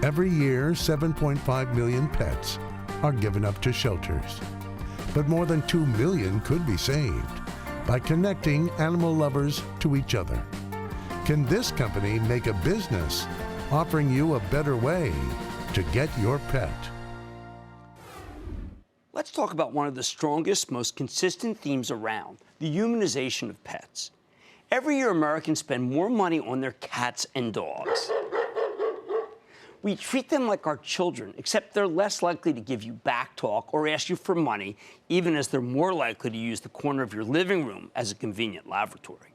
Every year, 7.5 million pets are given up to shelters. But more than 2 million could be saved by connecting animal lovers to each other. Can this company make a business offering you a better way to get your pet? Let's talk about one of the strongest, most consistent themes around, the humanization of pets. Every year, Americans spend more money on their cats and dogs. We treat them like our children, except they're less likely to give you back talk or ask you for money, even as they're more likely to use the corner of your living room as a convenient laboratory.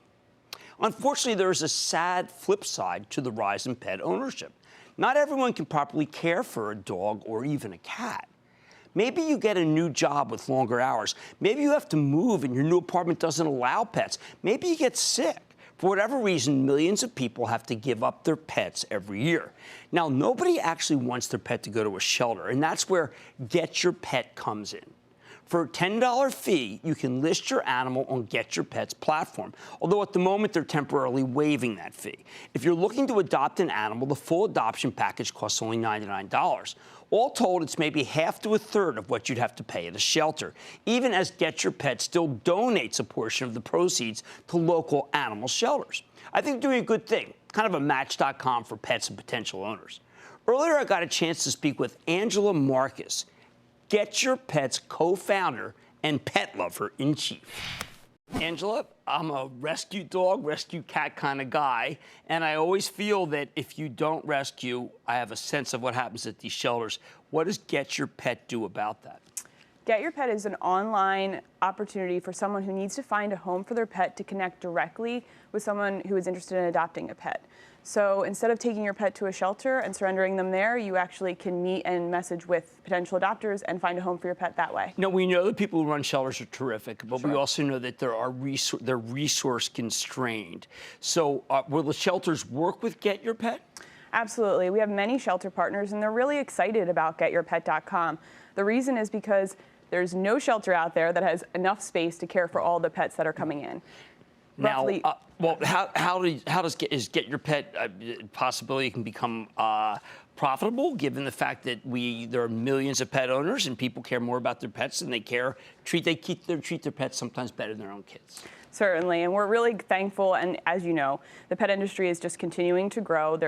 Unfortunately, there is a sad flip side to the rise in pet ownership. Not everyone can properly care for a dog or even a cat. Maybe you get a new job with longer hours. Maybe you have to move and your new apartment doesn't allow pets. Maybe you get sick. For whatever reason, millions of people have to give up their pets every year. Now, nobody actually wants their pet to go to a shelter, and that's where Get Your Pet comes in. For a $10 fee, you can list your animal on Get Your Pet's platform, although at the moment they're temporarily waiving that fee. If you're looking to adopt an animal, the full adoption package costs only $99. All told, it's maybe half to a third of what you'd have to pay at a shelter, even as Get Your Pet still donates a portion of the proceeds to local animal shelters. I think they're doing a good thing, kind of a Match.com for pets and potential owners. Earlier, I got a chance to speak with Angela Marcus, Get Your Pet's co-founder and pet lover in chief. Angela, I'm a rescue dog, rescue cat kind of guy, and I always feel that if you don't rescue, I have a sense of what happens at these shelters. What does Get Your Pet do about that? Get Your Pet is an online opportunity for someone who needs to find a home for their pet to connect directly with someone who is interested in adopting a pet. So instead of taking your pet to a shelter and surrendering them there, you actually can meet and message with potential adopters and find a home for your pet that way. Now, we know that people who run shelters are terrific, but Sure. we also know that they're resource constrained. So will the shelters work with Get Your Pet? Absolutely. We have many shelter partners, and they're really excited about GetYourPet.com. The reason is because there's no shelter out there that has enough space to care for all the pets that are coming in. Now, is Get Your Pet possibility can become profitable, given the fact that there are millions of pet owners and people care more about their pets and they treat their pets sometimes better than their own kids? Certainly, and we're really thankful. And as you know, the pet industry is just continuing to grow.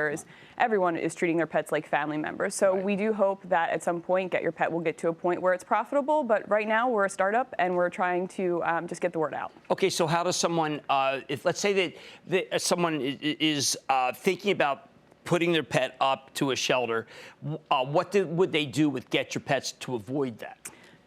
Everyone is treating their pets like family members. So Right. we do hope that at some point, Get Your Pet will get to a point where it's profitable. But right now, we're a startup, and we're trying to just get the word out. Okay, so how does someone, if let's say that someone is thinking about putting their pet up to a shelter, would they do with Get Your Pets to avoid that?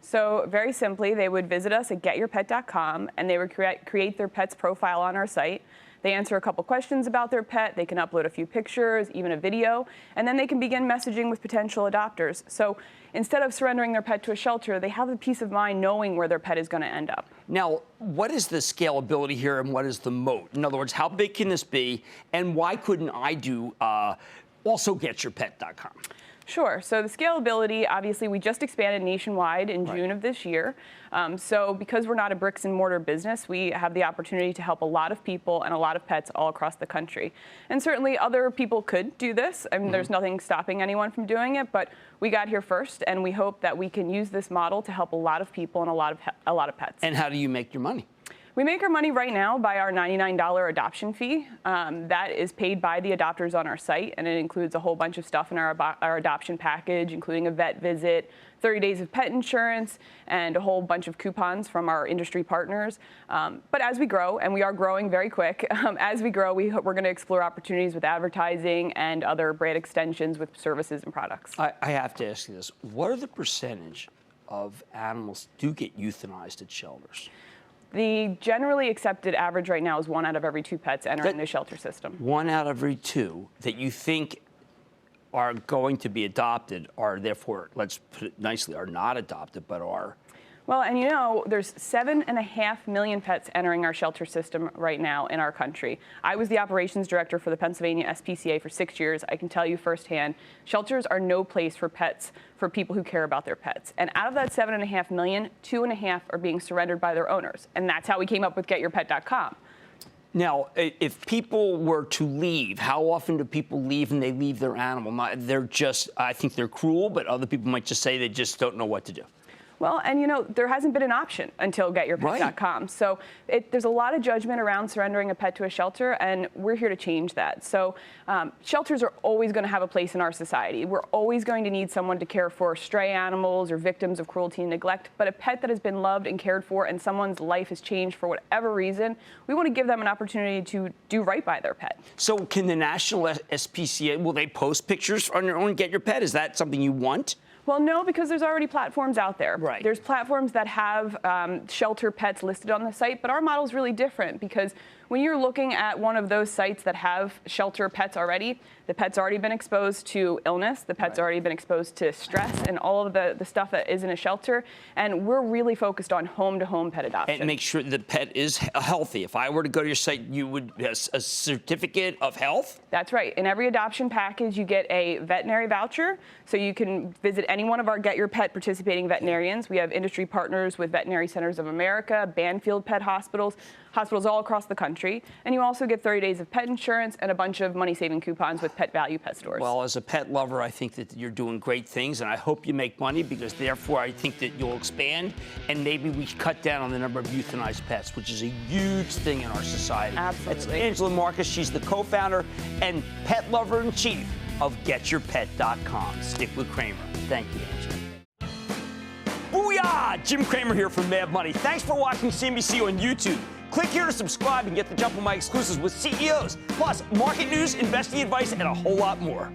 So very simply, they would visit us at GetYourPet.com, and they would create their pet's profile on our site. They answer a couple questions about their pet. They can upload a few pictures, even a video, and then they can begin messaging with potential adopters. So instead of surrendering their pet to a shelter, they have the peace of mind knowing where their pet is going to end up. Now, what is the scalability here and what is the moat? In other words, how big can this be, and why couldn't I do also GetYourPet.com? Sure. So the scalability, obviously, we just expanded nationwide in June of this year. So because we're not a bricks and mortar business, we have the opportunity to help a lot of people and a lot of pets all across the country. And certainly other people could do this. I mean, there's nothing stopping anyone from doing it, but we got here first, and we hope that we can use this model to help a lot of people and a lot of pets. And how do you make your money? We make our money right now by our $99 adoption fee. That is paid by the adopters on our site, and it includes a whole bunch of stuff in our adoption package, including a vet visit, 30 days of pet insurance, and a whole bunch of coupons from our industry partners. But as we grow, and we are growing very quick, as we grow, we're going to explore opportunities with advertising and other brand extensions with services and products. I have to ask you this. What are the percentage of animals do get euthanized at shelters? The generally accepted average right now is 1 out of every 2 pets entering the shelter system. 1 out of every 2 that you think are going to be adopted are therefore, let's put it nicely, are not adopted, but are. Well, and you know, there's 7.5 million pets entering our shelter system right now in our country. I was the operations director for the Pennsylvania SPCA for 6 years. I can tell you firsthand, shelters are no place for pets, for people who care about their pets. And out of that 7.5 million, 2.5 are being surrendered by their owners. And that's how we came up with GetYourPet.com. Now, if people were to leave, how often do people leave and they leave their animal? They're just, I think they're cruel, but other people might just say they just don't know what to do. Well, and there hasn't been an option until getyourpet.com. Right. So there's a lot of judgment around surrendering a pet to a shelter, and we're here to change that. So shelters are always going to have a place in our society. We're always going to need someone to care for stray animals or victims of cruelty and neglect. But a pet that has been loved and cared for and someone's life has changed for whatever reason, we want to give them an opportunity to do right by their pet. So can the National SPCA, will they post pictures on their own Get Your Pet? Is that something you want? Well, no, because there's already platforms out there. Right. There's platforms that have shelter pets listed on the site, but our model is really different because when you're looking at one of those sites that have shelter pets already, the pet's already been exposed to illness, the pet's already been exposed to stress and all of the stuff that is in a shelter, and we're really focused on home-to-home pet adoption. And make sure the pet is healthy. If I were to go to your site, you would a certificate of health? That's right. In every adoption package, you get a veterinary voucher, so you can visit any one of our Get Your Pet participating veterinarians. We have industry partners with Veterinary Centers of America, Banfield Pet Hospitals, hospitals all across the country. And you also get 30 days of pet insurance and a bunch of money-saving coupons with Pet Value pet stores. Well, as a pet lover, I think that you're doing great things, and I hope you make money because, therefore, I think that you'll expand, and maybe we cut down on the number of euthanized pets, which is a huge thing in our society. Absolutely. That's Angela Marcus. She's the co-founder and pet lover-in-chief of GetYourPet.com. Stick with Cramer. Thank you, Angela. Booyah! Jim Cramer here from Mad Money. Thanks for watching CNBC on YouTube. Click here to subscribe and get the jump on my exclusives with CEOs, plus market news, investing advice, and a whole lot more.